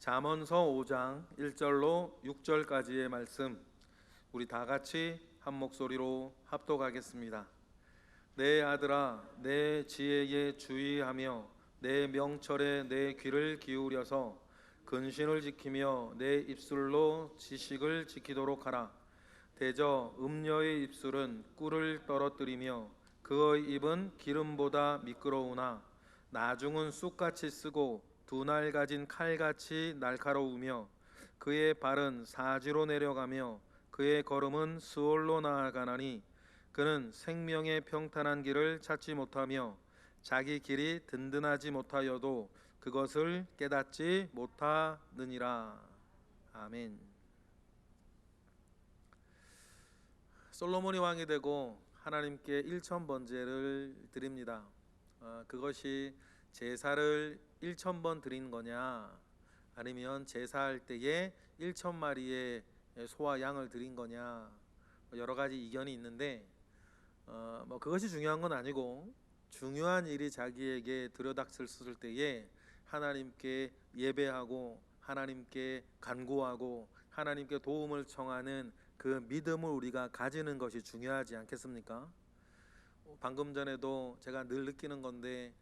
잠언서 5장 1절로 6절까지의 말씀, 우리 다 같이 한 목소리로 합독하겠습니다. 내 아들아, 내 지혜에 주의하며 내 명철에 내 귀를 기울여서 근신을 지키며 내 입술로 지식을 지키도록 하라. 대저 음녀의 입술은 꿀을 떨어뜨리며 그의 입은 기름보다 미끄러우나 나중은 쑥같이 쓰고 두 날 가진 칼같이 날카로우며 그의 발은 사지로 내려가며 그의 걸음은 스올로 나아가나니 그는 생명의 평탄한 길을 찾지 못하며 자기 길이 든든하지 못하여도 그것을 깨닫지 못하느니라. 아멘. 솔로몬이 왕이 되고 하나님께 일천번제를 드립니다. 그것이 제사를 1000번 드린 거냐, 아니면 제사할 때에 1000마리의 소와 양을 드린 거냐, 여러 가지 이견이 있는데 그것이 중요한 건 아니고, 중요한 일이 자기에게 들여닥쳤을 때에 하나님께 예배하고 하나님께 간구하고 하나님께 도움을 청하는 그 믿음을 우리가 가지는 것이 중요하지 않겠습니까? 방금 전에도 제가 늘 느끼는 건데,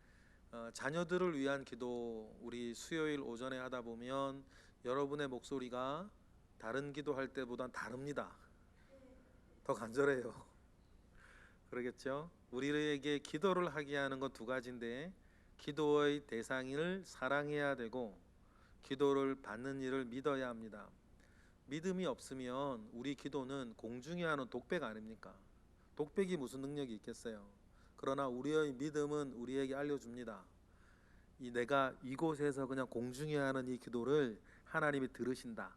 자녀들을 위한 기도 우리 수요일 오전에 하다 보면 여러분의 목소리가 다른 기도할 때보단 다릅니다. 더 간절해요. 그러겠죠? 우리에게 기도를 하게 하는 건 두 가지인데, 기도의 대상을 사랑해야 되고 기도를 받는 일을 믿어야 합니다. 믿음이 없으면 우리 기도는 공중에 하는 독백 아닙니까? 독백이 무슨 능력이 있겠어요? 그러나 우리의 믿음은 우리에게 알려줍니다. 내가 이곳에서 그냥 공중에 하는 이 기도를 하나님이 들으신다.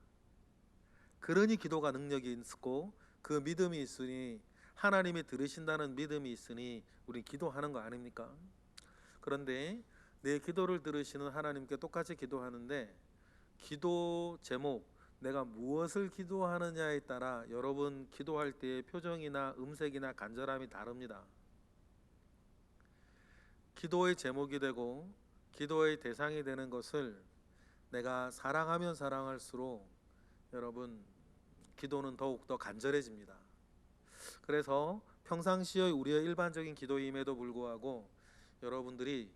그러니 기도가 능력이 있고 그 믿음이 있으니, 하나님이 들으신다는 믿음이 있으니 우리 기도하는 거 아닙니까? 그런데 내 기도를 들으시는 하나님께 똑같이 기도하는데, 기도 제목, 내가 무엇을 기도하느냐에 따라 여러분 기도할 때의 표정이나 음색이나 간절함이 다릅니다. 기도의 제목이 되고 기도의 대상이 되는 것을 내가 사랑하면 사랑할수록 여러분 기도는 더욱더 간절해집니다. 그래서 평상시의 우리의 일반적인 기도임에도 불구하고 여러분들이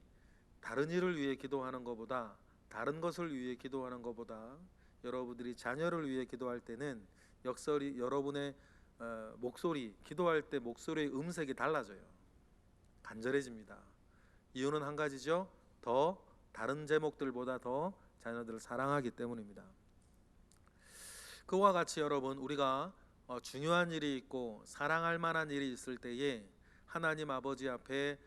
다른 일을 위해 기도하는 것보다, 다른 것을 위해 기도하는 것보다 여러분들이 자녀를 위해 기도할 때는 역설이 여러분의 목소리, 기도할 때 목소리의 음색이 달라져요. 간절해집니다. 이유는 한 가지죠. 더 다른 제목들보다 더 자녀들을 사랑하기 때문입니다. 그와 같이 여러분, 우리가 중요한 일이 있고 사랑할 만한 일이 있을 때에 하나님 아버지 앞에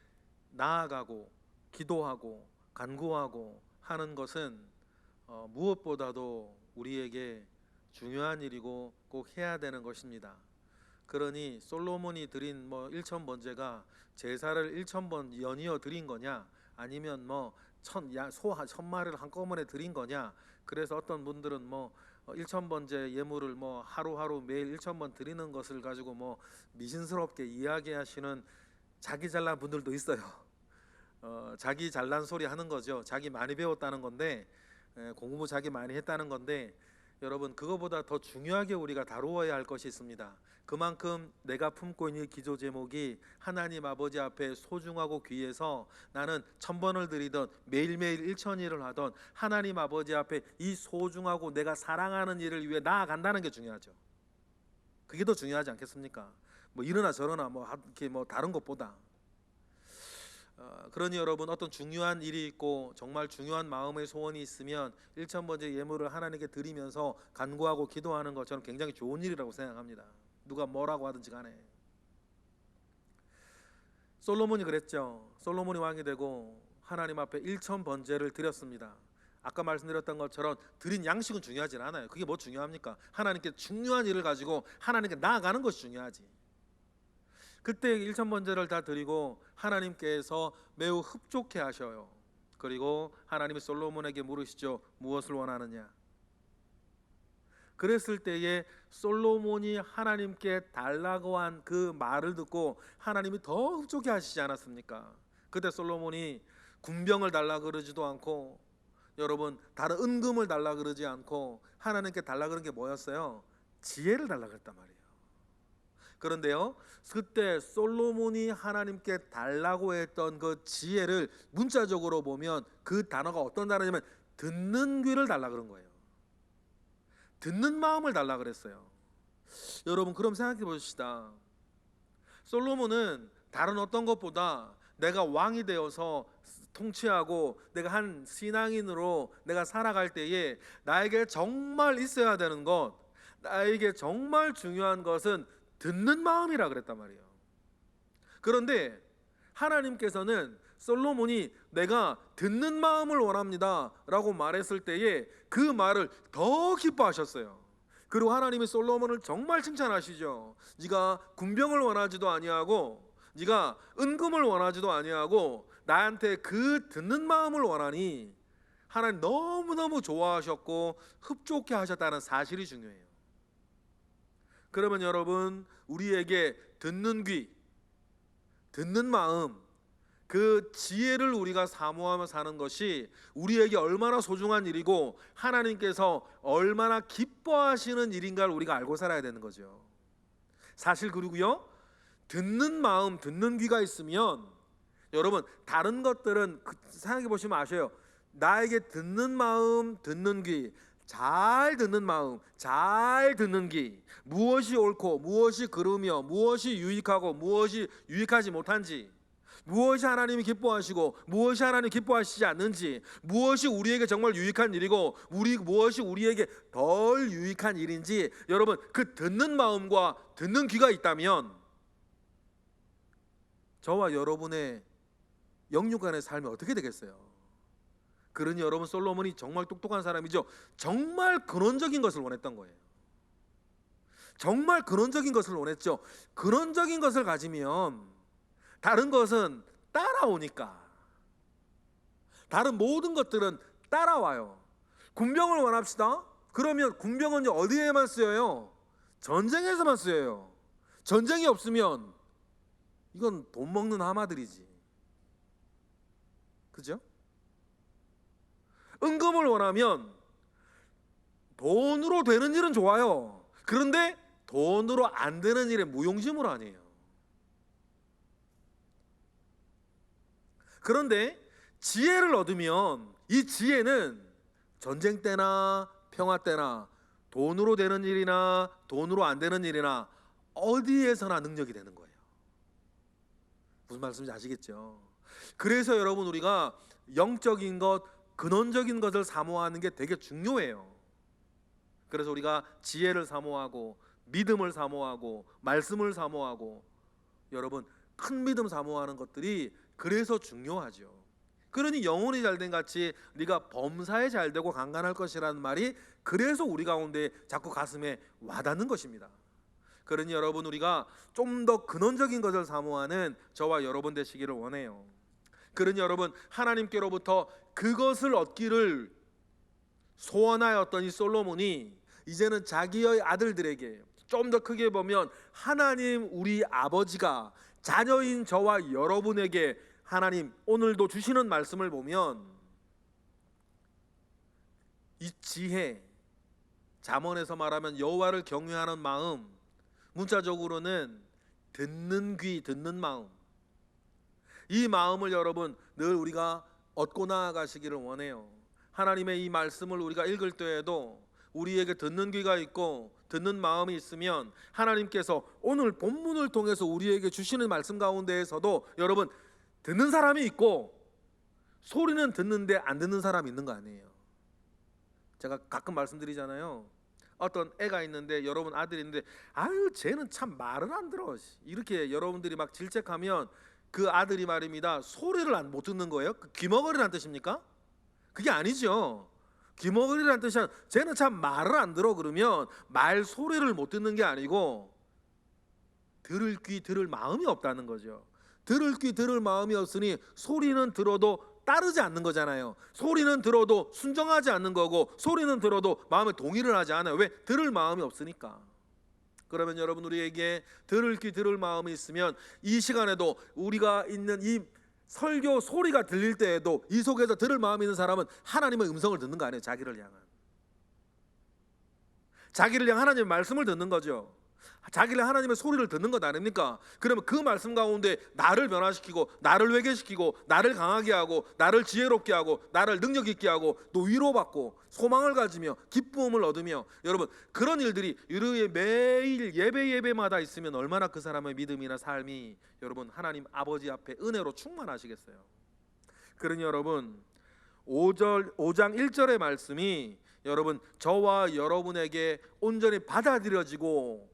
나아가고 기도하고 간구하고 하는 것은 무엇보다도 우리에게 중요한 일이고 꼭 해야 되는 것입니다. 그러니 솔로몬이 드린 1000번제가 제사를 1000번 연이어 드린 거냐, 아니면 소 1000마리를 한꺼번에 드린 거냐. 그래서 어떤 분들은 1000번제 예물을 하루하루 매일 1000번 드리는 것을 가지고 미신스럽게 이야기하시는 자기 잘난 분들도 있어요. 자기 잘난 소리 하는 거죠. 자기 많이 배웠다는 건데, 공부 자기 많이 했다는 건데, 여러분 그거보다 더 중요하게 우리가 다루어야 할 것이 있습니다. 그만큼 내가 품고 있는 기도 제목이 하나님 아버지 앞에 소중하고 귀해서 나는 1000번을 드리던 매일매일 1000일을 하던 하나님 아버지 앞에 이 소중하고 내가 사랑하는 일을 위해 나아간다는 게 중요하죠. 그게 더 중요하지 않겠습니까? 이러나 저러나 이렇게 다른 것보다. 그러니 여러분, 어떤 중요한 일이 있고 정말 중요한 마음의 소원이 있으면 1000번째 예물을 하나님께 드리면서 간구하고 기도하는 것, 저는 굉장히 좋은 일이라고 생각합니다. 누가 뭐라고 하든지 간에. 솔로몬이 그랬죠. 솔로몬이 왕이 되고 하나님 앞에 1000번제를 드렸습니다. 아까 말씀드렸던 것처럼 드린 양식은 중요하지 않아요. 그게 뭐 중요합니까? 하나님께 중요한 일을 가지고 하나님께 나아가는 것이 중요하지. 그때 1000번제를 다 드리고 하나님께서 매우 흡족해 하셔요. 그리고 하나님이 솔로몬에게 물으시죠. 무엇을 원하느냐? 그랬을 때에 솔로몬이 하나님께 달라고 한 그 말을 듣고 하나님이 더 흡족해 하시지 않았습니까? 그때 솔로몬이 군병을 달라 그러지도 않고 여러분 다른 은금을 달라 그러지 않고 하나님께 달라 그런 게 뭐였어요? 지혜를 달라 그랬단 말이에요. 그런데요, 그때 솔로몬이 하나님께 달라고 했던 그 지혜를 문자적으로 보면 그 단어가 어떤 단어냐면 듣는 귀를 달라 그런 거예요. 듣는 마음을 달라 그랬어요. 여러분 그럼 생각해 보십시다. 솔로몬은 다른 어떤 것보다 내가 왕이 되어서 통치하고 내가 한 신앙인으로 내가 살아갈 때에 나에게 정말 있어야 되는 것, 나에게 정말 중요한 것은 듣는 마음이라 그랬단 말이에요. 그런데 하나님께서는 솔로몬이 내가 듣는 마음을 원합니다 라고 말했을 때에 그 말을 더 기뻐하셨어요. 그리고 하나님이 솔로몬을 정말 칭찬하시죠. 네가 군병을 원하지도 아니하고 네가 은금을 원하지도 아니하고 나한테 그 듣는 마음을 원하니 하나님 너무너무 좋아하셨고 흡족해 하셨다는 사실이 중요해요. 그러면 여러분 우리에게 듣는 귀, 듣는 마음, 그 지혜를 우리가 사모하며 사는 것이 우리에게 얼마나 소중한 일이고 하나님께서 얼마나 기뻐하시는 일인가를 우리가 알고 살아야 되는 거죠. 사실 그리고요, 듣는 마음, 듣는 귀가 있으면 여러분 다른 것들은 생각해 보시면 아셔요. 나에게 듣는 마음, 듣는 귀, 잘 듣는 마음, 잘 듣는 귀, 무엇이 옳고 무엇이 그르며 무엇이 유익하고 무엇이 유익하지 못한지, 무엇이 하나님이 기뻐하시고 무엇이 하나님 기뻐하시지 않는지, 무엇이 우리에게 정말 유익한 일이고 무엇이 우리에게 덜 유익한 일인지, 여러분 그 듣는 마음과 듣는 귀가 있다면 저와 여러분의 영육간의 삶이 어떻게 되겠어요? 그러니 여러분 솔로몬이 정말 똑똑한 사람이죠. 정말 근원적인 것을 원했던 거예요. 정말 근원적인 것을 원했죠. 근원적인 것을 가지면 다른 것은 따라오니까, 다른 모든 것들은 따라와요. 군병을 원합시다. 그러면 군병은 어디에만 쓰여요? 전쟁에서만 쓰여요. 전쟁이 없으면 이건 돈 먹는 하마들이지, 그죠? 은금을 원하면 돈으로 되는 일은 좋아요. 그런데 돈으로 안 되는 일에 무용지물 아니에요. 그런데 지혜를 얻으면 이 지혜는 전쟁 때나 평화 때나 돈으로 되는 일이나 돈으로 안 되는 일이나 어디에서나 능력이 되는 거예요. 무슨 말씀인지 아시겠죠? 그래서 여러분 우리가 영적인 것, 근원적인 것을 사모하는 게 되게 중요해요. 그래서 우리가 지혜를 사모하고 믿음을 사모하고 말씀을 사모하고, 여러분 큰 믿음 사모하는 것들이 그래서 중요하죠. 그러니 영혼이 잘된 같이 네가 범사에 잘되고 강간할 것이라는 말이 그래서 우리 가운데 자꾸 가슴에 와닿는 것입니다. 그러니 여러분 우리가 좀 더 근원적인 것을 사모하는 저와 여러분 되시기를 원해요. 그러니 여러분 하나님께로부터 그것을 얻기를 소원하였던 이 솔로몬이 이제는 자기의 아들들에게, 좀 더 크게 보면 하나님 우리 아버지가 자녀인 저와 여러분에게 하나님 오늘도 주시는 말씀을 보면 이 지혜, 잠언에서 말하면 여호와를 경외하는 마음, 문자적으로는 듣는 귀, 듣는 마음, 이 마음을 여러분 늘 우리가 얻고 나아가시기를 원해요. 하나님의 이 말씀을 우리가 읽을 때에도 우리에게 듣는 귀가 있고 듣는 마음이 있으면 하나님께서 오늘 본문을 통해서 우리에게 주시는 말씀 가운데에서도 여러분 듣는 사람이 있고 소리는 듣는데 안 듣는 사람이 있는 거 아니에요. 제가 가끔 말씀드리잖아요. 어떤 애가 있는데, 여러분 아들이 있는데 아유 쟤는 참 말을 안 들어, 이렇게 여러분들이 막 질책하면 그 아들이 말입니다 소리를 못 듣는 거예요? 귀머거리란 뜻입니까? 그게 아니죠. 귀머거리란 뜻은 쟤는 참 말을 안 들어 그러면 말 소리를 못 듣는 게 아니고 들을 귀 들을 마음이 없다는 거죠. 들을 귀 들을 마음이 없으니 소리는 들어도 따르지 않는 거잖아요. 소리는 들어도 순종하지 않는 거고 소리는 들어도 마음에 동의를 하지 않아요. 왜? 들을 마음이 없으니까. 그러면 여러분 우리에게 들을 귀 들을 마음이 있으면 이 시간에도 우리가 있는 이 설교 소리가 들릴 때에도 이 속에서 들을 마음이 있는 사람은 하나님의 음성을 듣는 거 아니에요. 자기를 향한, 자기를 향한 하나님의 말씀을 듣는 거죠. 자기를 하나님의 소리를 듣는 것 아닙니까? 그러면 그 말씀 가운데 나를 변화시키고, 나를 회개시키고, 나를 강하게 하고, 나를 지혜롭게 하고, 나를 능력 있게 하고, 또 위로받고 소망을 가지며 기쁨을 얻으며, 여러분 그런 일들이 우리의 매일 예배마다 있으면 얼마나 그 사람의 믿음이나 삶이 여러분 하나님 아버지 앞에 은혜로 충만하시겠어요. 그러니 여러분 5장 1절의 말씀이 여러분 저와 여러분에게 온전히 받아들여지고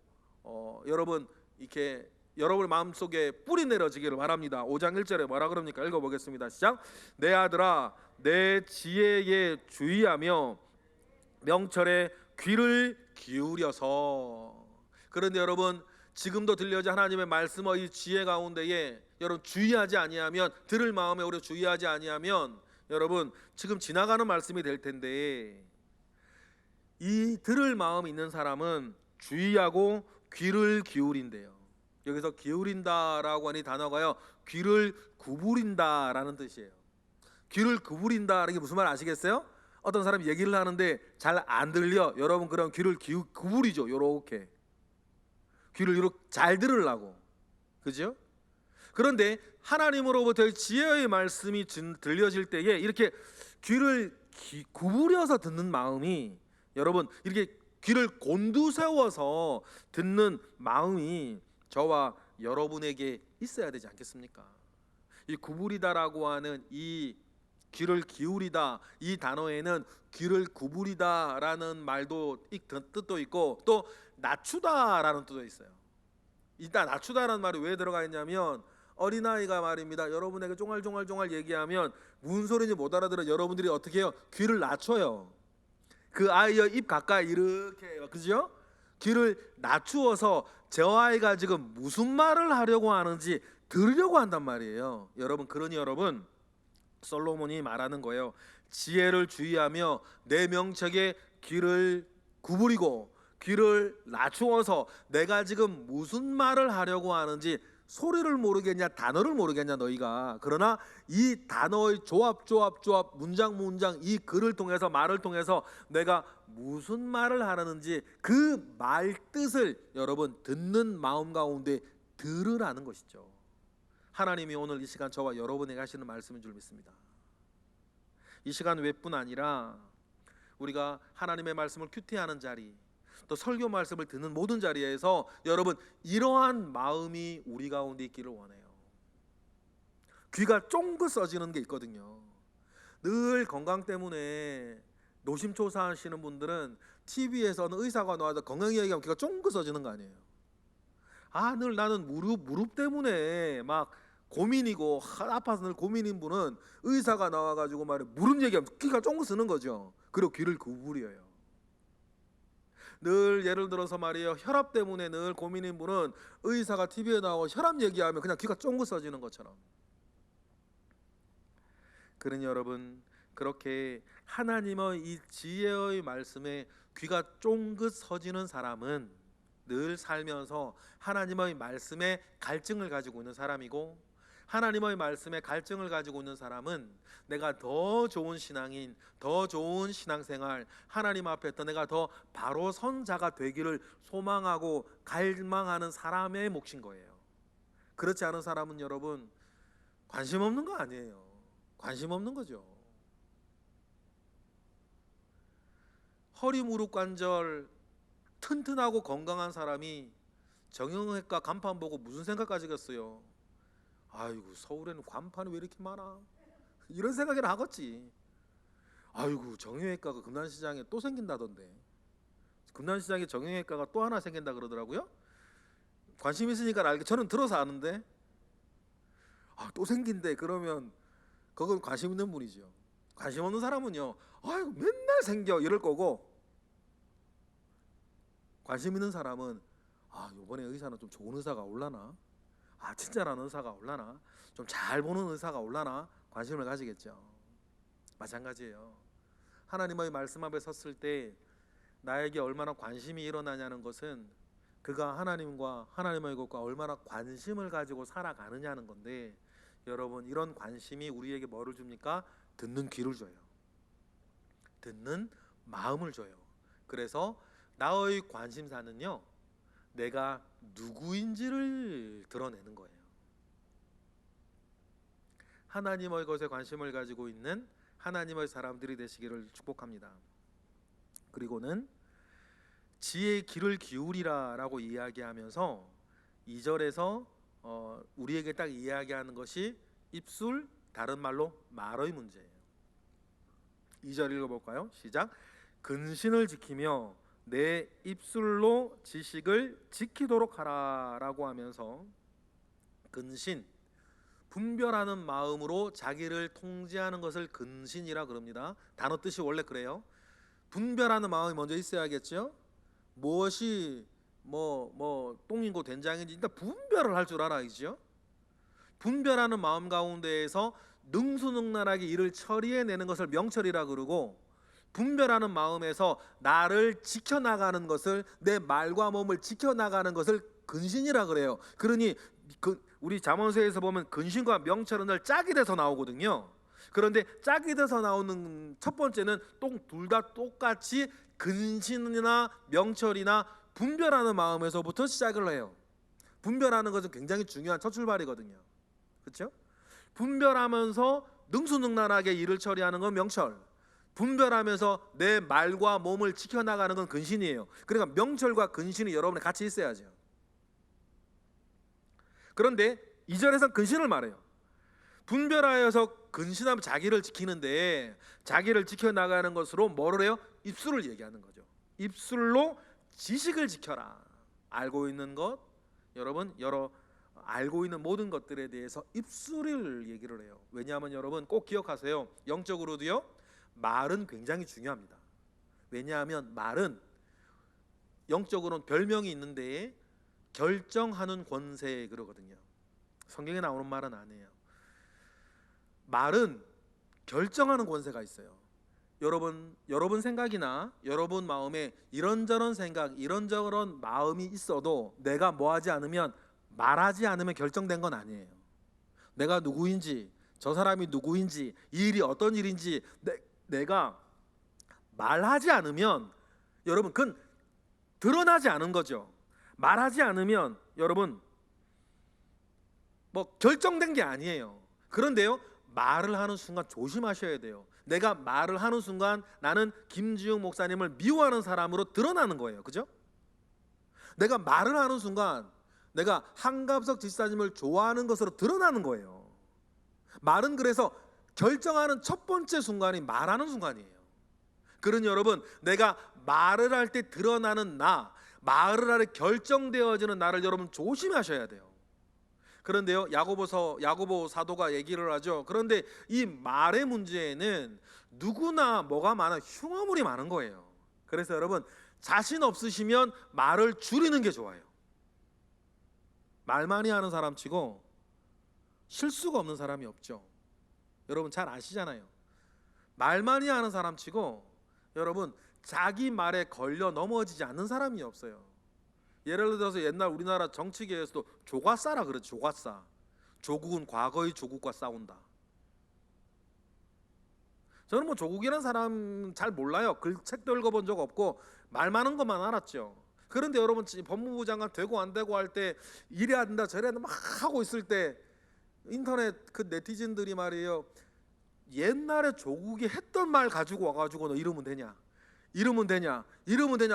여러분 이렇게 여러분 마음속에 뿌리 내려지기를 바랍니다. 5장 1절에 뭐라 그럽니까? 읽어보겠습니다. 시작. 내 아들아 내 지혜에 주의하며 명철에 귀를 기울여서. 그런데 여러분 지금도 들려진 하나님의 말씀의 이 지혜 가운데에 여러분 주의하지 아니하면, 들을 마음에 우리 주의하지 아니하면 여러분 지금 지나가는 말씀이 될 텐데, 이 들을 마음이 있는 사람은 주의하고 귀를 기울인대요. 여기서 기울인다라고 하는 이 단어가요, 귀를 구부린다라는 뜻이에요. 귀를 구부린다라는 게 무슨 말 아시겠어요? 어떤 사람이 얘기를 하는데 잘 안 들려. 여러분 그럼 귀를 구부리죠. 요렇게 귀를 이렇게 잘 들으려고, 그죠? 그런데 하나님으로부터 지혜의 말씀이 들려질 때에 이렇게 귀를 구부려서 듣는 마음이, 여러분 이렇게 귀를 곤두세워서 듣는 마음이 저와 여러분에게 있어야 되지 않겠습니까? 이 구부리다라고 하는 이 귀를 기울이다, 이 단어에는 귀를 구부리다라는 말도 뜻도 있고, 또 낮추다라는 뜻도 있어요. 일단 낮추다라는 말이 왜 들어가 있냐면, 어린아이가 말입니다 여러분에게 쫑알쫑알 얘기하면 무슨 소리인지 못 알아들어 여러분들이 어떻게 해요? 귀를 낮춰요. 그 아이의 입 가까이 이렇게 해요. 그죠? 귀를 낮추어서 저 아이가 지금 무슨 말을 하려고 하는지 들으려고 한단 말이에요. 여러분 그러니 여러분 솔로몬이 말하는 거예요. 지혜를 주의하며 내 명책에 귀를 구부리고 귀를 낮추어서 내가 지금 무슨 말을 하려고 하는지, 소리를 모르겠냐 단어를 모르겠냐 너희가, 그러나 이 단어의 조합 문장 이 글을 통해서 말을 통해서 내가 무슨 말을 하는지 그 말 뜻을 여러분 듣는 마음 가운데 들으라는 것이죠. 하나님이 오늘 이 시간 저와 여러분에게 하시는 말씀인 줄 믿습니다. 이 시간 외뿐 아니라 우리가 하나님의 말씀을 큐티하는 자리, 또 설교 말씀을 듣는 모든 자리에서 여러분 이러한 마음이 우리 가운데 있기를 원해요. 귀가 쫑긋 써지는 게 있거든요. 늘 건강 때문에 노심초사하시는 분들은 TV에서는 의사가 나와서 건강 이야기하면 귀가 쫑긋 써지는 거 아니에요. 늘 나는 무릎 때문에 막 고민이고 아파서 늘 고민인 분은 의사가 나와가지고 말해 무릎 얘기하면 귀가 쫑긋 쓰는 거죠. 그리고 귀를 구부려요. 늘 예를 들어서 말이에요, 혈압 때문에 늘 고민인 분은 의사가 TV에 나오고 혈압 얘기하면 그냥 귀가 쫑긋 써지는 것처럼. 그러니 여러분 그렇게 하나님의 이 지혜의 말씀에 귀가 쫑긋 서지는 사람은 늘 살면서 하나님의 말씀에 갈증을 가지고 있는 사람이고, 하나님의 말씀에 갈증을 가지고 있는 사람은 내가 더 좋은 신앙인, 더 좋은 신앙생활, 하나님 앞에 내가 더 바로 선 자가 되기를 소망하고 갈망하는 사람의 몫인 거예요. 그렇지 않은 사람은 여러분 관심 없는 거 아니에요. 관심 없는 거죠. 허리 무릎 관절 튼튼하고 건강한 사람이 정형외과 간판 보고 무슨 생각 가지겠어요? 아이고 서울에는 간판이 왜 이렇게 많아? 이런 생각이나 하겠지. 아이고 정형외과가 금난시장에 또 생긴다던데, 금난시장에 정형외과가 또 하나 생긴다 그러더라고요. 관심 있으니까 알게, 저는 들어서 아는데 또 생긴대 그러면 그건 관심 있는 분이죠. 관심 없는 사람은요 아이고 맨날 생겨 이럴 거고, 관심 있는 사람은 이번에 의사는 좀 좋은 의사가 올라나, 친절한 의사가 올라나, 좀 잘 보는 의사가 올라나 관심을 가지겠죠. 마찬가지예요. 하나님의 말씀 앞에 섰을 때 나에게 얼마나 관심이 일어나냐는 것은 그가 하나님과 하나님의 것과 얼마나 관심을 가지고 살아가느냐는 건데, 여러분, 이런 관심이 우리에게 뭐를 줍니까? 듣는 귀를 줘요. 듣는 마음을 줘요. 그래서 나의 관심사는요, 내가 누구인지를 드러내는 거예요. 하나님의 것에 관심을 가지고 있는 하나님의 사람들이 되시기를 축복합니다. 그리고는 지혜의 귀를 기울이라 라고 이야기하면서 2절에서 우리에게 딱 이야기하는 것이 입술, 다른 말로 말의 문제예요. 2절 읽어볼까요? 시작. 근신을 지키며 내 입술로 지식을 지키도록 하라 라고 하면서, 근신, 분별하는 마음으로 자기를 통제하는 것을 근신이라 그럽니다. 단어 뜻이 원래 그래요. 분별하는 마음이 먼저 있어야겠죠. 무엇이 똥이고 된장인지 일단 분별을 할 줄 알아야죠. 분별하는 마음 가운데에서 능수능란하게 일을 처리해내는 것을 명철이라 그러고, 분별하는 마음에서 나를 지켜나가는 것을, 내 말과 몸을 지켜나가는 것을 근신이라 그래요. 그러니 우리 잠언서에서 보면 근신과 명철은 늘 짝이 돼서 나오거든요. 그런데 짝이 돼서 나오는 첫 번째는 둘 다 똑같이 근신이나 명철이나 분별하는 마음에서부터 시작을 해요. 분별하는 것은 굉장히 중요한 첫 출발이거든요. 그렇죠? 분별하면서 능수능란하게 일을 처리하는 건 명철, 분별하면서 내 말과 몸을 지켜나가는 건 근신이에요. 그러니까 명철과 근신이 여러분에 같이 있어야죠. 그런데 2절에서는 근신을 말해요. 분별하여서 근신하면 자기를 지키는데, 자기를 지켜나가는 것으로 뭐를 해요? 입술을 얘기하는 거죠. 입술로 지식을 지켜라. 알고 있는 것, 여러분, 알고 있는 모든 것들에 대해서 입술을 얘기를 해요. 왜냐하면 여러분 꼭 기억하세요. 영적으로도요, 말은 굉장히 중요합니다. 왜냐하면 말은 영적으로는 별명이 있는데 결정하는 권세 그러거든요. 성경에 나오는 말은 아니에요. 말은 결정하는 권세가 있어요. 여러분 생각이나 여러분 마음에 이런저런 생각, 이런저런 마음이 있어도 내가 뭐하지 않으면, 말하지 않으면 결정된 건 아니에요. 내가 누구인지, 저 사람이 누구인지, 이 일이 어떤 일인지 내가 말하지 않으면 여러분 그건 드러나지 않은 거죠. 말하지 않으면 여러분 결정된 게 아니에요. 그런데요, 말을 하는 순간 조심하셔야 돼요. 내가 말을 하는 순간 나는 김지웅 목사님을 미워하는 사람으로 드러나는 거예요. 그죠? 내가 말을 하는 순간 내가 한갑석 집사님을 좋아하는 것으로 드러나는 거예요. 말은 그래서 결정하는 첫 번째 순간이 말하는 순간이에요. 그러니 여러분, 내가 말을 할 때 드러나는 말을 할 때 결정되어지는 나를 여러분 조심하셔야 돼요. 그런데요, 야고보 사도가 얘기를 하죠. 그런데 이 말의 문제에는 누구나 뭐가 많아, 흉어물이 많은 거예요. 그래서 여러분, 자신 없으시면 말을 줄이는 게 좋아요. 말 많이 하는 사람 치고 실수가 없는 사람이 없죠. 여러분 잘 아시잖아요. 말 많이 하는 사람 치고 여러분 자기 말에 걸려 넘어지지 않는 사람이 없어요. 예를 들어서 옛날 우리나라 정치계에서도 조과싸라 그러죠. 조과싸. 조국은 과거의 조국과 싸운다. 저는 조국이라는 사람 잘 몰라요. 책도 읽어본 적 없고 말 많은 것만 알았죠. 그런데 여러분 법무부 장관 되고 안 되고 할 때 이래야 된다 저래야 된다 막 하고 있을 때 인터넷 그 네티즌들이 말이에요, 옛날에 조국이 했던 말 가지고 와가지고 너 이러면 되냐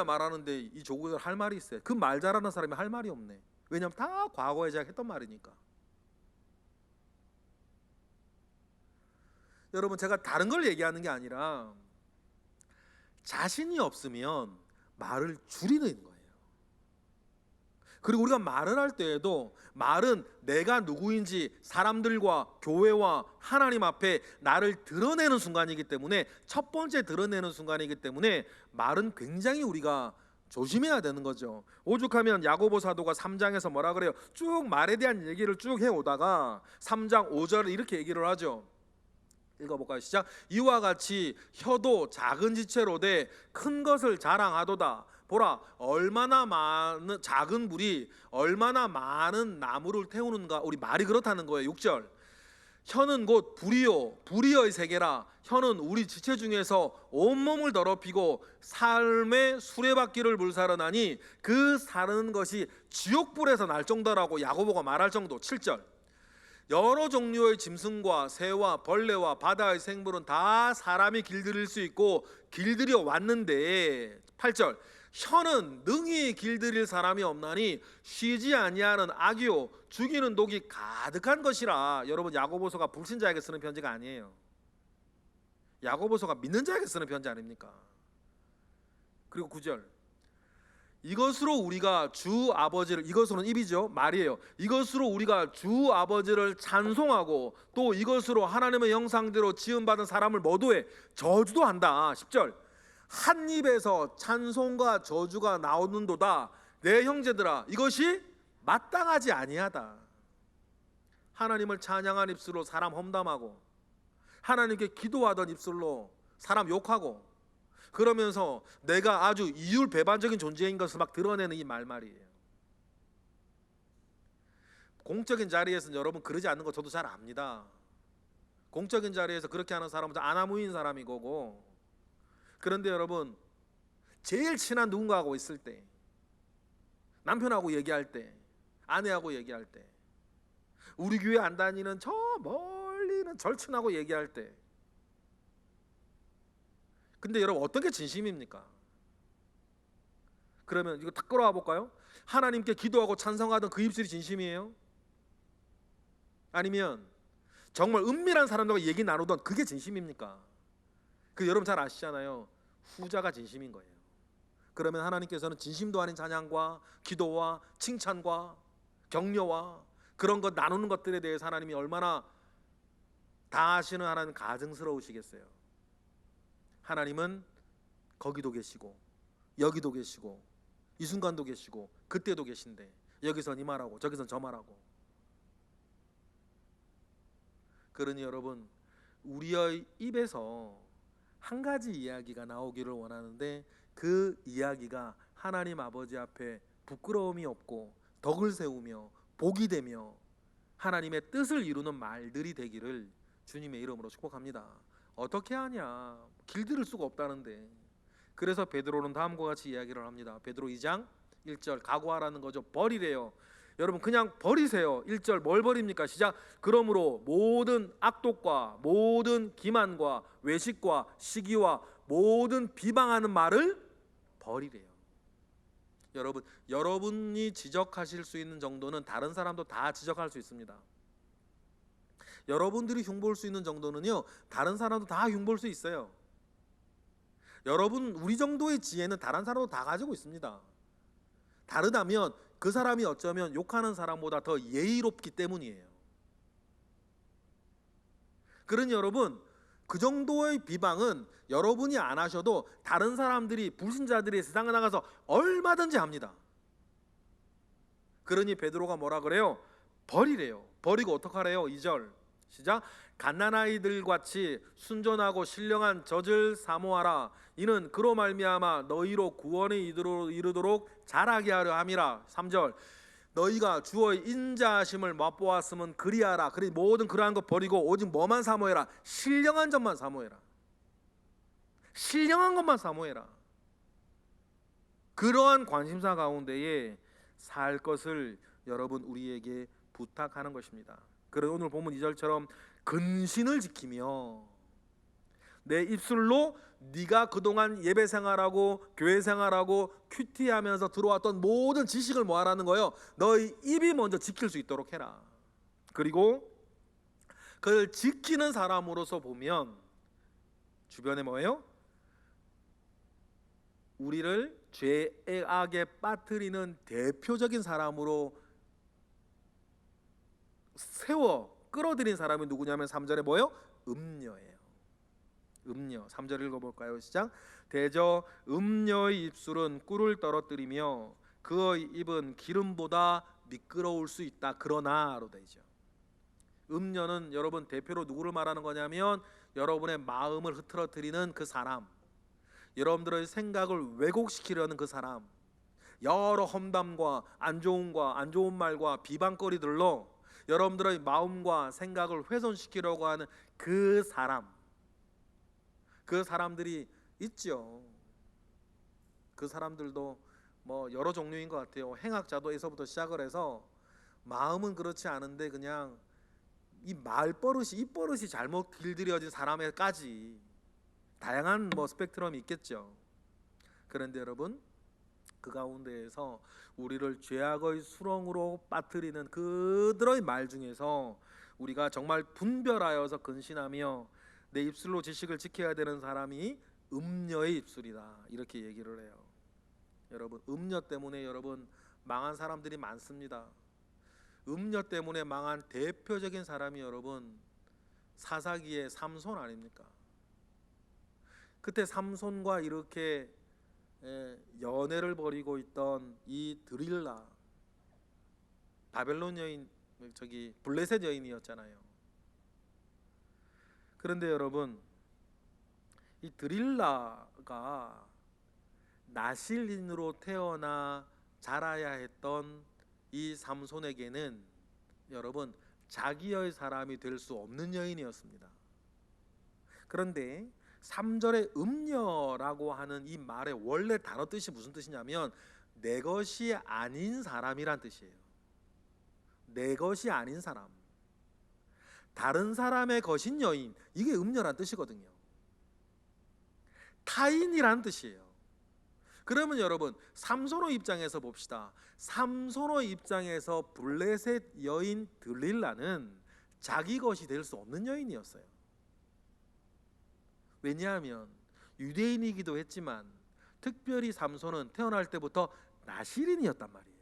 말하는데 이 조국은 할 말이 있어요. 그 말 잘하는 사람이 할 말이 없네. 왜냐하면 다 과거에 제가 했던 말이니까. 여러분 제가 다른 걸 얘기하는 게 아니라 자신이 없으면 말을 줄이는 거예요. 그리고 우리가 말을 할 때에도 말은 내가 누구인지 사람들과 교회와 하나님 앞에 나를 드러내는 순간이기 때문에, 첫 번째 드러내는 순간이기 때문에 말은 굉장히 우리가 조심해야 되는 거죠. 오죽하면 야고보 사도가 3장에서 뭐라 그래요? 쭉 말에 대한 얘기를 쭉 해오다가 3장 5절을 이렇게 얘기를 하죠. 읽어볼까요? 시작. 이와 같이 혀도 작은 지체로 돼 큰 것을 자랑하도다. 보라, 얼마나 많은 작은 불이 얼마나 많은 나무를 태우는가. 우리 말이 그렇다는 거예요. 6절. 혀는 곧 불이요 불의의 세계라. 혀는 우리 지체 중에서 온몸을 더럽히고 삶의 수레바퀴를 불사르나니 그 사르는 것이 지옥불에서 날 정도라고 야고보가 말할 정도. 7절. 여러 종류의 짐승과 새와 벌레와 바다의 생물은 다 사람이 길들일 수 있고 길들여 왔는데 8절. 혀는 능히 길들일 사람이 없나니 쉬지 아니하는 악이요 죽이는 독이 가득한 것이라. 여러분, 야고보서가 불신자에게 쓰는 편지가 아니에요. 야고보서가 믿는 자에게 쓰는 편지 아닙니까? 그리고 9절. 이것으로 우리가 주 아버지를, 이것으로는 입이죠, 말이에요. 이것으로 우리가 주 아버지를 찬송하고 또 이것으로 하나님의 형상대로 지음받은 사람을 모두에 저주도 한다. 10절. 한 입에서 찬송과 저주가 나오는도다. 내 형제들아, 이것이 마땅하지 아니하다. 하나님을 찬양한 입술로 사람 험담하고 하나님께 기도하던 입술로 사람 욕하고 그러면서 내가 아주 이율배반적인 존재인 것을 막 드러내는 이 말이에요. 공적인 자리에서는 여러분 그러지 않는 거 저도 잘 압니다. 공적인 자리에서 그렇게 하는 사람은 아나무인 사람인 거고, 그런데 여러분 제일 친한 누군가하고 있을 때, 남편하고 얘기할 때, 아내하고 얘기할 때, 우리 교회 안 다니는 저 멀리 있는 절친하고 얘기할 때, 근데 여러분 어떤 게 진심입니까? 그러면 이거 딱 끌어와 볼까요? 하나님께 기도하고 찬송하던 그 입술이 진심이에요? 아니면 정말 은밀한 사람들과 얘기 나누던 그게 진심입니까? 그 여러분 잘 아시잖아요. 후자가 진심인 거예요. 그러면 하나님께서는 진심도 아닌 찬양과 기도와 칭찬과 격려와 그런 것 나누는 것들에 대해서 하나님이 얼마나 다 아시는 하나님 가증스러우시겠어요. 하나님은 거기도 계시고 여기도 계시고 이 순간도 계시고 그때도 계신데 여기선 이 말하고 저기선 저 말하고. 그러니 여러분, 우리의 입에서 한 가지 이야기가 나오기를 원하는데 그 이야기가 하나님 아버지 앞에 부끄러움이 없고 덕을 세우며 복이 되며 하나님의 뜻을 이루는 말들이 되기를 주님의 이름으로 축복합니다. 어떻게 하냐? 길들일 수가 없다는데. 그래서 베드로는 다음과 같이 이야기를 합니다. 베드로 2장 1절, 각오하라는 거죠. 버리래요. 여러분 그냥 버리세요. 1절 뭘 버립니까? 시작. 그러므로 모든 악독과 모든 기만과 외식과 시기와 모든 비방하는 말을 버리래요. 여러분, 여러분이 지적하실 수 있는 정도는 다른 사람도 다 지적할 수 있습니다. 여러분들이 흉볼 수 있는 정도는요, 다른 사람도 다 흉볼 수 있어요. 여러분, 우리 정도의 지혜는 다른 사람도 다 가지고 있습니다. 다르다면 그 사람이 어쩌면 욕하는 사람보다 더 예의롭기 때문이에요. 그러니 여러분, 그 정도의 비방은 여러분이 안 하셔도 다른 사람들이, 불신자들이 세상에 나가서 얼마든지 합니다. 그러니 베드로가 뭐라 그래요? 버리래요. 버리고 어떡하래요? 2절 시작. 갓난아이들 같이 순전하고 신령한 젖을 사모하라. 이는 그로 말미암아 너희로 구원에 이르도록 자라게 하려 함이라. 3절. 너희가 주의 인자하심을 맛보았으면 그리하라. 그리 모든 그러한 것 버리고 오직 뭐만 사모해라? 신령한 점만 사모해라. 신령한 것만 사모해라. 그러한 관심사 가운데에 살 것을 여러분 우리에게 부탁하는 것입니다. 그래서 오늘 본문 2절처럼 근신을 지키며 내 입술로 네가 그동안 예배 생활하고 교회 생활하고 큐티하면서 들어왔던 모든 지식을 뭐 하라는 거예요? 너희 입이 먼저 지킬 수 있도록 해라. 그리고 그걸 지키는 사람으로서 보면 주변에 뭐예요? 우리를 죄악에 빠뜨리는 대표적인 사람으로 세워 끌어들인 사람이 누구냐면 3절에 뭐예요? 음녀예요. 음녀. 3절 읽어볼까요? 시작. 대저 음녀의 입술은 꿀을 떨어뜨리며 그의 입은 기름보다 미끄러울 수 있다. 그러나로 되죠. 음녀는 여러분 대표로 누구를 말하는 거냐면 여러분의 마음을 흐트러뜨리는 그 사람, 여러분들의 생각을 왜곡시키려는 그 사람, 여러 험담과 안 좋은 말과 비방거리들로 여러분들의 마음과 생각을 훼손시키려고 하는 그 사람들이 있죠. 그 사람들도 뭐 여러 종류인 것 같아요. 행악자도에서부터 시작을 해서 마음은 그렇지 않은데 그냥 이 말버릇이, 입버릇이 잘못 길들여진 사람에까지 다양한 뭐 스펙트럼이 있겠죠. 그런데 여러분, 그 가운데에서 우리를 죄악의 수렁으로 빠뜨리는 그들의 말 중에서 우리가 정말 분별하여서 근신하며 내 입술로 지식을 지켜야 되는 사람이 음녀의 입술이다, 이렇게 얘기를 해요. 여러분, 음녀 때문에 여러분 망한 사람들이 많습니다. 음녀 때문에 망한 대표적인 사람이 여러분 사사기의 삼손 아닙니까? 그때 삼손과 이렇게 연애를 벌이고 있던 이 드릴라, 바벨론 여인, 블레셋 여인이었잖아요. 그런데 여러분, 이 드릴라가 나실인으로 태어나 자라야 했던 이 삼손에게는 여러분 자기의 사람이 될 수 없는 여인이었습니다. 그런데 3절의 음녀라고 하는 이 말의 원래 단어 뜻이 무슨 뜻이냐면 내 것이 아닌 사람이란 뜻이에요. 내 것이 아닌 사람, 다른 사람의 것인 여인, 이게 음녀란 뜻이거든요. 타인이란 뜻이에요. 그러면 여러분 삼손의 입장에서 봅시다. 삼손의 입장에서 블레셋 여인 들릴라는 자기 것이 될 수 없는 여인이었어요. 왜냐하면 유대인이기도 했지만 특별히 삼손은 태어날 때부터 나실인이었단 말이에요.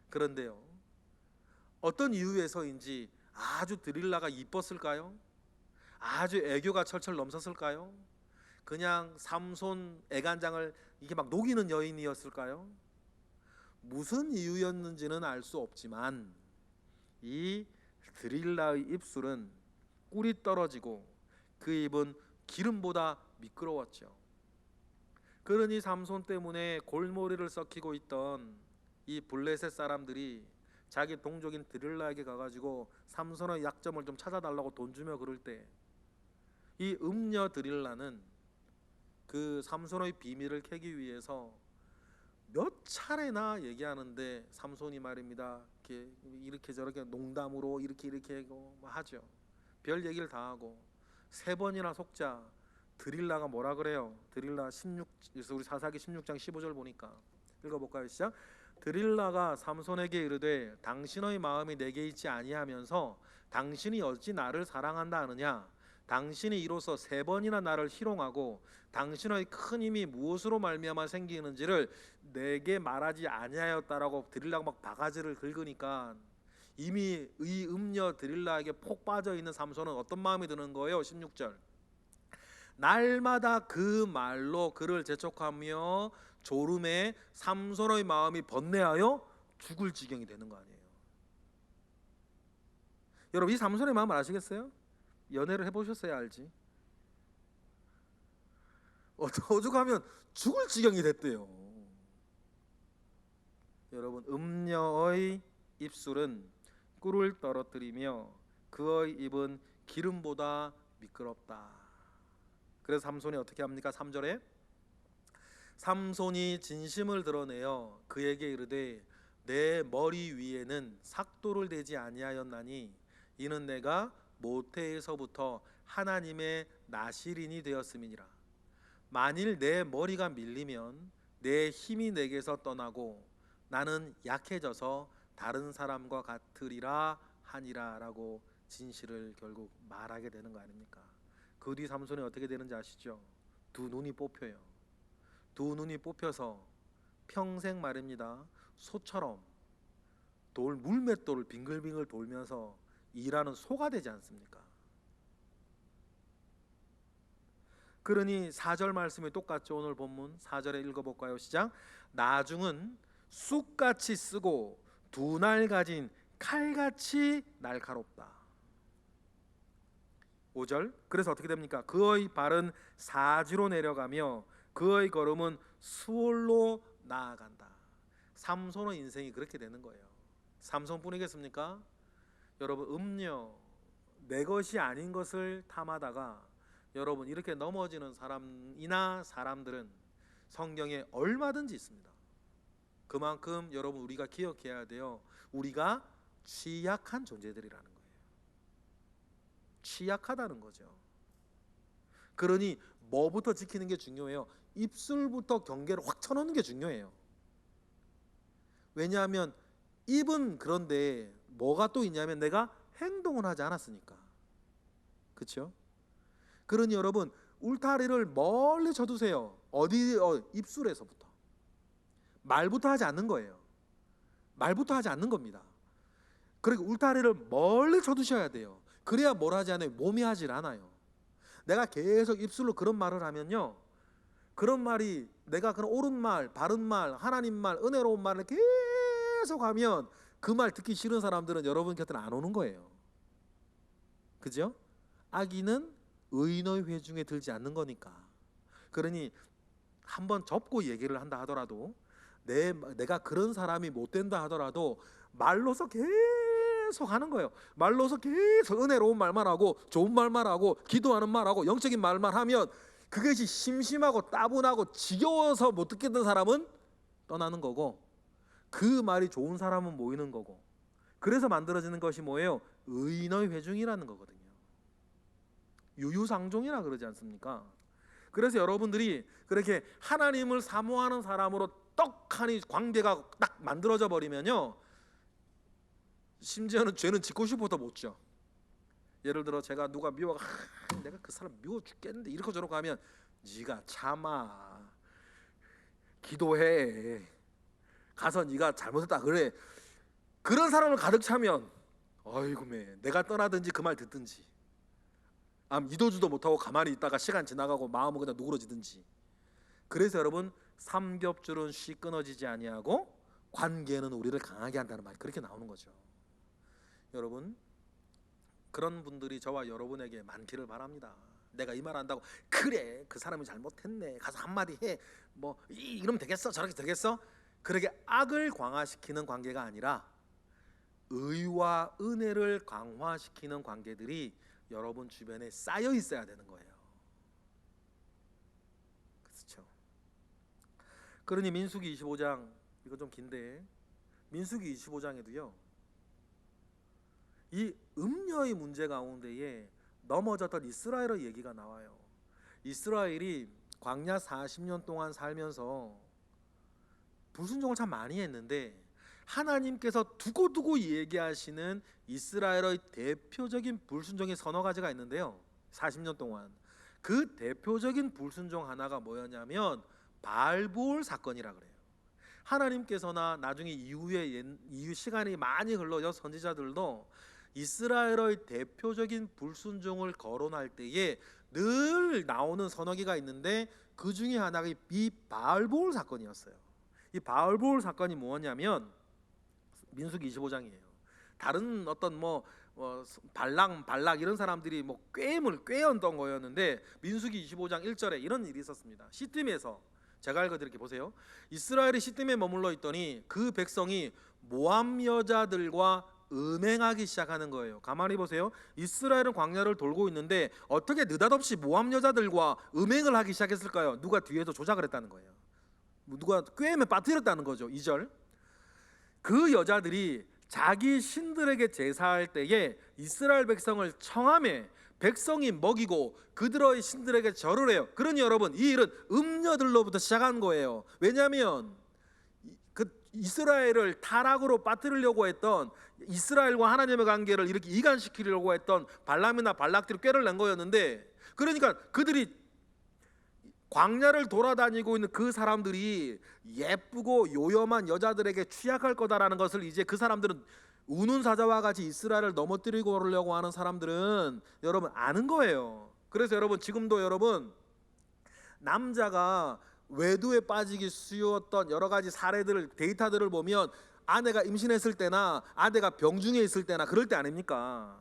그런데요, 어떤 이유에서인지 아주 드릴라가 이뻤을까요? 아주 애교가 철철 넘쳤을까요? 그냥 삼손 애간장을 이게 막 녹이는 여인이었을까요? 무슨 이유였는지는 알 수 없지만 이 드릴라의 입술은 꿀이 떨어지고 그 입은 기름보다 미끄러웠죠. 그러니 삼손 때문에 골머리를 썩히고 있던 이 블레셋 사람들이 자기 동족인 드릴라에게 가가지고 삼손의 약점을 좀 찾아달라고 돈 주며 그럴 때 이 음녀 드릴라는 그 삼손의 비밀을 캐기 위해서 몇 차례나 얘기하는데 삼손이 말입니다, 이렇게 저렇게 농담으로 이렇게 하죠. 별 얘기를 다 하고 3번이나 속자. 드릴라가 뭐라 그래요? 드릴라 16, 우리 사사기 16장 15절 보니까 읽어볼까요? 시작. 드릴라가 삼손에게 이르되 당신의 마음이 내게 있지 아니하면서 당신이 어찌 나를 사랑한다 하느냐? 당신이 이로써 3번이나 나를 희롱하고 당신의 큰 힘이 무엇으로 말미암아 생기는지를 내게 말하지 아니하였다라고 드릴라가 막 바가지를 긁으니까 이미 이 음녀 드릴라에게 폭 빠져있는 삼손은 어떤 마음이 드는 거예요? 16절. 날마다 그 말로 그를 재촉하며 졸음에 삼손의 마음이 번뇌하여 죽을 지경이 되는 거 아니에요. 여러분, 이 삼손의 마음을 아시겠어요? 연애를 해보셨어야 알지. 오죽하면 죽을 지경이 됐대요. 여러분, 음녀의 입술은 꿀을 떨어뜨리며 그의 입은 기름보다 미끄럽다. 그래서 삼손이 어떻게 합니까? 3절에 삼손이 진심을 드러내어 그에게 이르되 내 머리 위에는 삭도를 대지 아니하였나니 이는 내가 모태에서부터 하나님의 나실인이 되었음이니라. 만일 내 머리가 밀리면 내 힘이 내게서 떠나고 나는 약해져서 다른 사람과 같으리라 하니라 라고 진실을 결국 말하게 되는 거 아닙니까? 그 뒤 삼손이 어떻게 되는지 아시죠? 2 눈이 뽑혀요. 2 눈이 뽑혀서 평생 말입니다, 소처럼 물맷돌을 빙글빙글 돌면서 일하는 소가 되지 않습니까? 그러니 4절 말씀이 똑같죠. 오늘 본문 4절에 읽어볼까요? 시작. 나중은 쑥같이 쓰고 2날 가진 칼같이 날카롭다. 5절. 그래서 어떻게 됩니까? 그의 발은 사지로 내려가며 그의 걸음은 수월로 나아간다. 삼손의 인생이 그렇게 되는 거예요. 삼성뿐이겠습니까? 여러분, 음료, 내 것이 아닌 것을 탐하다가 여러분 이렇게 넘어지는 사람이나 사람들은 성경에 얼마든지 있습니다. 그만큼 여러분 우리가 기억해야 돼요. 우리가 취약한 존재들이라는 거예요. 취약하다는 거죠. 그러니 뭐부터 지키는 게 중요해요? 입술부터 경계를 확 쳐놓는 게 중요해요. 왜냐하면 입은 그런데 뭐가 또 있냐면 내가 행동을 하지 않았으니까. 그렇죠? 그러니 여러분 울타리를 멀리 쳐두세요. 입술에서부터. 말부터 하지 않는 거예요. 말부터 하지 않는 겁니다. 그러니까 울타리를 멀리 쳐두셔야 돼요. 그래야 뭘 하지 않아요? 몸이 하질 않아요. 내가 계속 입술로 그런 말을 하면요, 그런 말이 내가 그런 옳은 말, 바른 말, 하나님 말, 은혜로운 말을 계속 하면 그 말 듣기 싫은 사람들은 여러분 곁에 안 오는 거예요. 그죠? 악인은 의인의 회중에 들지 않는 거니까. 그러니 한번 접고 얘기를 한다 하더라도 내가 그런 사람이 못 된다 하더라도 말로서 계속 하는 거예요. 말로서 계속 은혜로운 말만 하고 좋은 말만 하고 기도하는 말하고 영적인 말만 하면 그것이 심심하고 따분하고 지겨워서 못 듣겠는 사람은 떠나는 거고, 그 말이 좋은 사람은 모이는 거고, 그래서 만들어지는 것이 뭐예요? 의인의 회중이라는 거거든요. 유유상종이라 그러지 않습니까? 그래서 여러분들이 그렇게 하나님을 사모하는 사람으로 떡하니 관계가 딱 만들어져 버리면요, 심지어는 죄는 짓고 싶어도 못 져. 예를 들어 제가 누가 미워가 내가 그 사람 미워 죽겠는데 이렇게 저렇게 하면 네가 참아, 기도해, 가서 네가 잘못했다 그래. 그런 사람을 가득 차면 어이구 매 내가 떠나든지 그 말 듣든지, 믿어주도 못하고 가만히 있다가 시간 지나가고 마음은 그냥 누그러지든지. 그래서 여러분 삼겹줄은 쉬 끊어지지 아니하고 관계는 우리를 강하게 한다는 말이 그렇게 나오는 거죠. 여러분 그런 분들이 저와 여러분에게 많기를 바랍니다. 내가 이 말 한다고 그래 그 사람이 잘못했네 가서 한마디 해 뭐 이러면 되겠어 저렇게 되겠어, 그렇게 악을 강화시키는 관계가 아니라 의와 은혜를 강화시키는 관계들이 여러분 주변에 쌓여 있어야 되는 거예요. 그렇죠? 그러니 민수기 25장, 이거 좀 긴데 민수기 25장에도요 이 음녀의 문제 가운데에 넘어졌던 이스라엘의 얘기가 나와요. 이스라엘이 광야 40년 동안 살면서 불순종을 참 많이 했는데 하나님께서 두고두고 얘기하시는 이스라엘의 대표적인 불순종의 서너 가지가 있는데요, 40년 동안 그 대표적인 불순종 하나가 뭐였냐면 바알볼 사건이라 그래요. 하나님께서나 나중에 이후 시간이 많이 흘러서 선지자들도 이스라엘의 대표적인 불순종을 거론할 때에 늘 나오는 서너 개가 있는데 그 중에 하나가 이 바알볼 사건이었어요. 이 바알볼 사건이 뭐냐면 민수기 25장이에요. 다른 어떤 발락 이런 사람들이 꾀었던 거였는데 민수기 25장 1절에 이런 일이 있었습니다. 시딤에서 제가 읽어드릴게 보세요. 이스라엘이 시딤에 머물러 있더니 그 백성이 모압 여자들과 음행하기 시작하는 거예요. 가만히 보세요. 이스라엘은 광야를 돌고 있는데 어떻게 느닷없이 모압 여자들과 음행을 하기 시작했을까요? 누가 뒤에서 조작을 했다는 거예요. 누가 꾀에 빠뜨렸다는 거죠. 2절. 그 여자들이 자기 신들에게 제사할 때에 이스라엘 백성을 청함해 백성이 먹이고 그들의 신들에게 절을 해요. 그러니 여러분 이 일은 음녀들로부터 시작한 거예요. 왜냐하면 그 이스라엘을 타락으로 빠뜨리려고 했던, 이스라엘과 하나님의 관계를 이렇게 이간시키려고 했던 발람이나 발락들이 꾀를 낸 거였는데, 그러니까 그들이 광야를 돌아다니고 있는 그 사람들이 예쁘고 요염한 여자들에게 취약할 거다라는 것을 이제 그 사람들은 우는 사자와 같이 이스라엘을 넘어뜨리고 오려고 하는 사람들은 여러분 아는 거예요. 그래서 여러분 지금도 여러분 남자가 외도에 빠지기 쉬웠던 여러 가지 사례들을, 데이터들을 보면 아내가 임신했을 때나 아내가 병중에 있을 때나 그럴 때 아닙니까?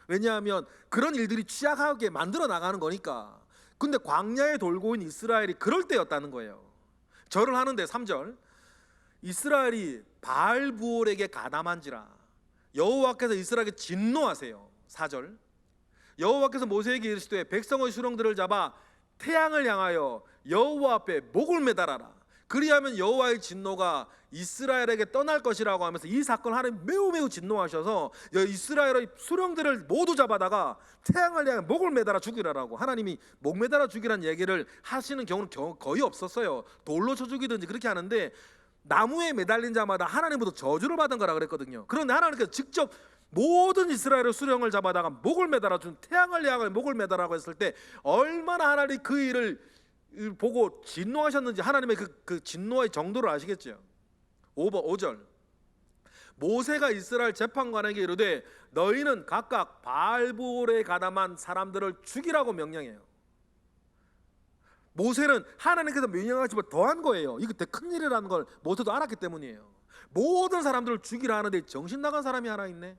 왜냐하면 그런 일들이 취약하게 만들어 나가는 거니까. 근데 광야에 돌고 있는 이스라엘이 그럴 때였다는 거예요. 절을 하는데 3절 이스라엘이 바알부올에게 가담한지라 여호와께서 이스라엘에게 진노하세요. 4절 여호와께서 모세에게 이르시되 백성의 수령들을 잡아 태양을 향하여 여호와 앞에 목을 매달아라. 그리하면 여호와의 진노가 이스라엘에게 떠날 것이라고 하면서 이 사건 하나님 매우 진노하셔서 이스라엘의 수령들을 모두 잡아다가 태양을 향해 목을 매달아 죽이라라고 하나님이 목 매달아 죽이라는 얘기를 하시는 경우는 거의 없었어요. 돌로 쳐 죽이든지 그렇게 하는데 나무에 매달린 자마다 하나님부터 저주를 받은 거라 그랬거든요. 그런데 하나님께서 직접 모든 이스라엘의 수령을 잡아다가 목을 매달아 준 태양을 향해 목을 매달라고 했을 때 얼마나 하나님이 그 일을 보고 진노하셨는지 하나님의 그 진노의 정도를 아시겠죠. 5절 모세가 이스라엘 재판관에게 이르되 너희는 각각 바알부올에 가담한 사람들을 죽이라고 명령해요. 모세는 하나님께서 명령하시면 더한 거예요. 이거 되게 큰일이라는 걸 모세도 알았기 때문이에요. 모든 사람들을 죽이라 하는데 정신 나간 사람이 하나 있네.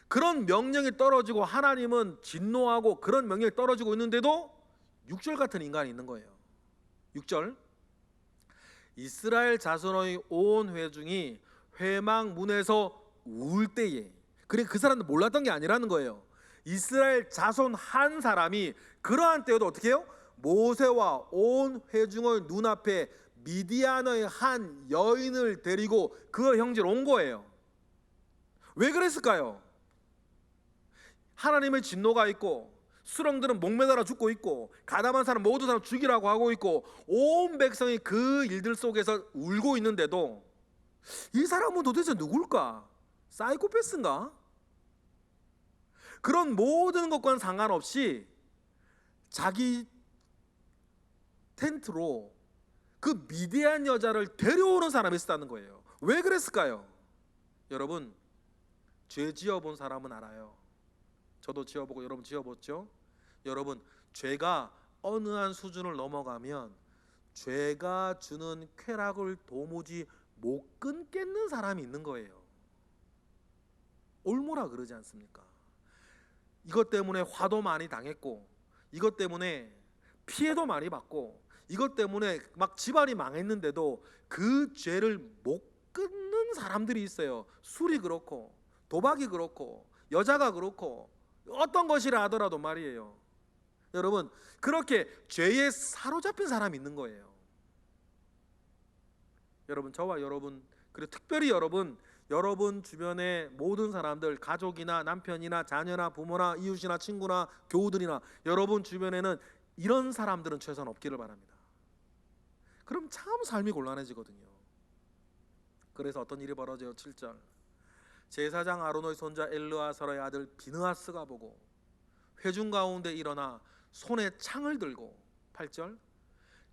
그런 명령이 떨어지고 하나님은 진노하고 그런 명령이 떨어지고 있는데도 6절 같은 인간이 있는 거예요. 6절 이스라엘 자손의 온 회중이 회막 문에서 울 때에, 그래 그 사람들 몰랐던 게 아니라는 거예요. 이스라엘 자손 한 사람이 그러한 때에도 어떻게 해요? 모세와 온 회중의 눈앞에 미디안의 한 여인을 데리고 그 형제로 온 거예요. 왜 그랬을까요? 하나님의 진노가 있고 수령들은 목매달아 죽고 있고 가담한 사람 모든 사람 죽이라고 하고 있고 온 백성이 그 일들 속에서 울고 있는데도 이 사람은 도대체 누굴까? 사이코패스인가? 그런 모든 것과는 상관없이 자기 텐트로 그 미디안 여자를 데려오는 사람이 있었다는 거예요. 왜 그랬을까요? 여러분 죄 지어본 사람은 알아요. 저도 지어보고 여러분 지어봤죠? 여러분 죄가 어느 한 수준을 넘어가면 죄가 주는 쾌락을 도무지 못 끊겠는 사람이 있는 거예요. 올무라 그러지 않습니까? 이것 때문에 화도 많이 당했고 이것 때문에 피해도 많이 받고 이것 때문에 막 집안이 망했는데도 그 죄를 못 끊는 사람들이 있어요. 술이 그렇고 도박이 그렇고 여자가 그렇고 어떤 것이라 하더라도 말이에요. 여러분 그렇게 죄에 사로잡힌 사람이 있는 거예요. 여러분 저와 여러분 그리고 특별히 여러분 주변의 모든 사람들, 가족이나 남편이나 자녀나 부모나 이웃이나 친구나 교우들이나 여러분 주변에는 이런 사람들은 최소한 없기를 바랍니다. 그럼 참 삶이 곤란해지거든요. 그래서 어떤 일이 벌어져요? 7절 제사장 아론의 손자 엘르아살의 아들 비느하스가 보고 회중 가운데 일어나 손에 창을 들고 8절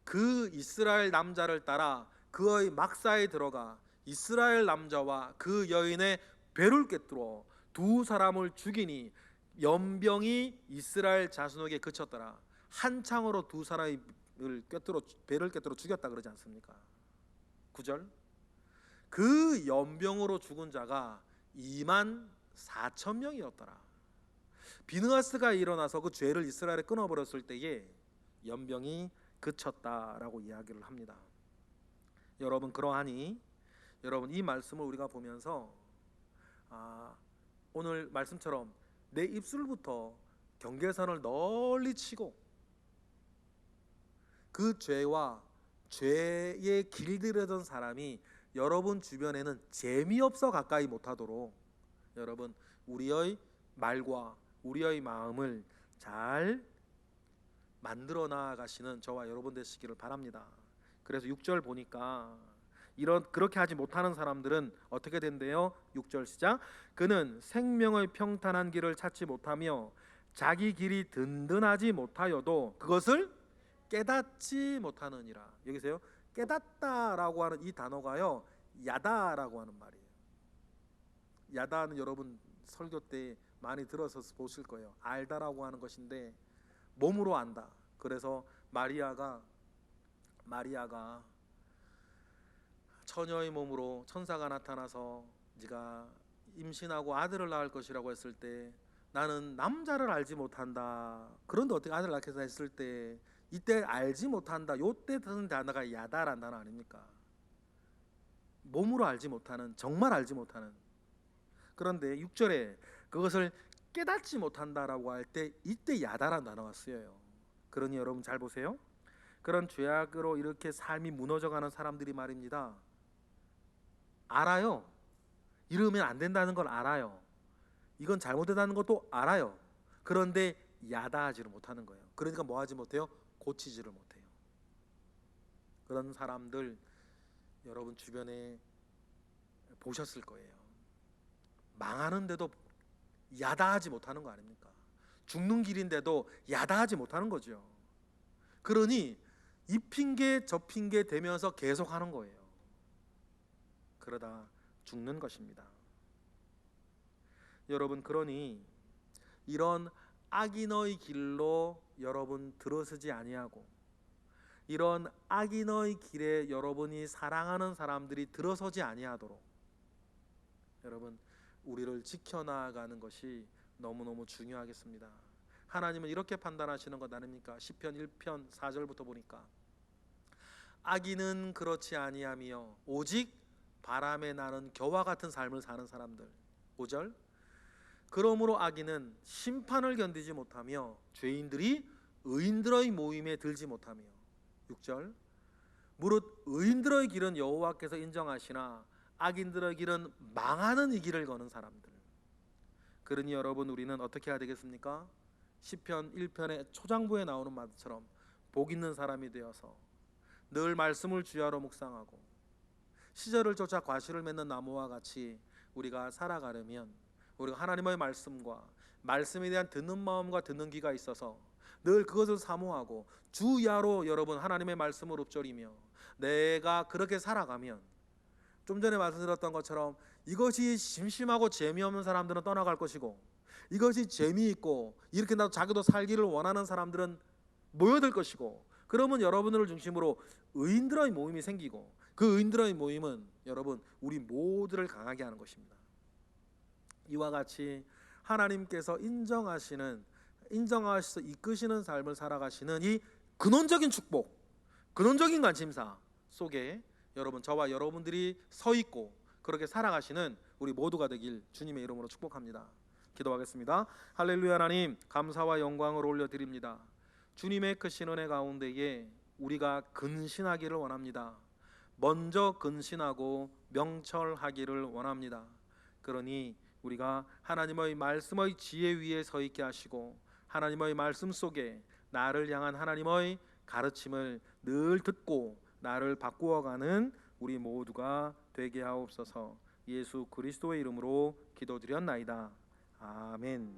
그 이스라엘 남자를 따라 그의 막사에 들어가 이스라엘 남자와 그 여인의 배를 꿰뚫어 두 사람을 죽이니 연병이 이스라엘 자손에게 그쳤더라. 한 창으로 두 사람의 배를 꿰뚫어 죽였다 그러지 않습니까? 9절 그 연병으로 죽은 자가 24,000명이었더라. 비느하스가 일어나서 그 죄를 이스라엘에 끊어버렸을 때에 연병이 그쳤다라고 이야기를 합니다. 여러분 그러하니 여러분 이 말씀을 우리가 보면서 오늘 말씀처럼 내 입술부터 경계선을 널리 치고 그 죄와 죄에 길들여던 사람이 여러분 주변에는 재미없어 가까이 못하도록 여러분 우리의 말과 우리의 마음을 잘 만들어 나가시는 저와 여러분 되시기를 바랍니다. 그래서 6절 보니까 그렇게 하지 못하는 사람들은 어떻게 된대요? 6절 시작 그는 생명의 평탄한 길을 찾지 못하며 자기 길이 든든하지 못하여도 그것을 깨닫지 못하느니라. 여기서요 깨닫다라고 하는 이 단어가요 야다라고 하는 말이에요. 야다는 여러분 설교 때 많이 들어서 보실 거예요. 알다라고 하는 것인데 몸으로 안다. 그래서 마리아가 처녀의 몸으로 천사가 나타나서 네가 임신하고 아들을 낳을 것이라고 했을 때 나는 남자를 알지 못한다. 그런데 어떻게 아들을 낳겠다 했을 때 이때 알지 못한다. 요때 드는 단어가 야다라는 단어 아닙니까? 몸으로 알지 못하는, 정말 알지 못하는. 그런데 6절에 그것을 깨닫지 못한다라고 할 때 이때 야다라는 단어가 쓰여요. 그러니 여러분 잘 보세요. 그런 죄악으로 이렇게 삶이 무너져가는 사람들이 말입니다, 알아요. 이러면 안 된다는 걸 알아요. 이건 잘못되다는 것도 알아요. 그런데 야다하지를 못하는 거예요. 그러니까 뭐 하지 못해요? 고치지를 못해요. 그런 사람들 여러분 주변에 보셨을 거예요. 망하는데도 야다하지 못하는 거 아닙니까? 죽는 길인데도 야다하지 못하는 거죠. 그러니 이 핑계 저 핑계 대면서 계속 하는 거예요. 그러다 죽는 것입니다. 여러분, 그러니 이런 악인의 길로 여러분 들어서지 아니하고, 이런 악인의 길에 여러분이 사랑하는 사람들이 들어서지 아니하도록 여러분 우리를 지켜나가는 것이 너무너무 중요하겠습니다. 하나님은 이렇게 판단하시는 것 아닙니까? 시편 1편 4절부터 보니까 악인은 그렇지 아니하며 오직 바람에 나는 겨와 같은 삶을 사는 사람들. 5절, 그러므로 악인은 심판을 견디지 못하며 죄인들이 의인들의 모임에 들지 못하며. 6절, 무릇 의인들의 길은 여호와께서 인정하시나 악인들의 길은 망하는 이 길을 거는 사람들. 그러니 여러분 우리는 어떻게 해야 되겠습니까? 시편 1편의 초장부에 나오는 말처럼 복 있는 사람이 되어서 늘 말씀을 주야로 묵상하고 시절을 쫓아 과실을 맺는 나무와 같이 우리가 살아가려면, 우리가 하나님의 말씀과 말씀에 대한 듣는 마음과 듣는 귀가 있어서 늘 그것을 사모하고 주야로 여러분 하나님의 말씀을 읊조리며 내가 그렇게 살아가면, 좀 전에 말씀드렸던 것처럼 이것이 심심하고 재미없는 사람들은 떠나갈 것이고, 이것이 재미있고 이렇게 나도 자기도 살기를 원하는 사람들은 모여들 것이고, 그러면 여러분을 중심으로 의인들의 모임이 생기고, 그 의인들의 모임은 여러분 우리 모두를 강하게 하는 것입니다. 이와 같이 하나님께서 인정하셔서 이끄시는 삶을 살아가시는 이 근원적인 축복, 근원적인 관심사 속에 여러분 저와 여러분들이 서 있고 그렇게 살아가시는 우리 모두가 되길 주님의 이름으로 축복합니다. 기도하겠습니다. 할렐루야. 하나님 감사와 영광을 올려드립니다. 주님의 크신 은혜 가운데에 우리가 근신하기를 원합니다. 먼저 근신하고 명철하기를 원합니다. 그러니 우리가 하나님의 말씀의 지혜 위에 서 있게 하시고 하나님의 말씀 속에 나를 향한 하나님의 가르침을 늘 듣고 나를 바꾸어가는 우리 모두가 되게 하옵소서. 예수 그리스도의 이름으로 기도드렸나이다. 아멘.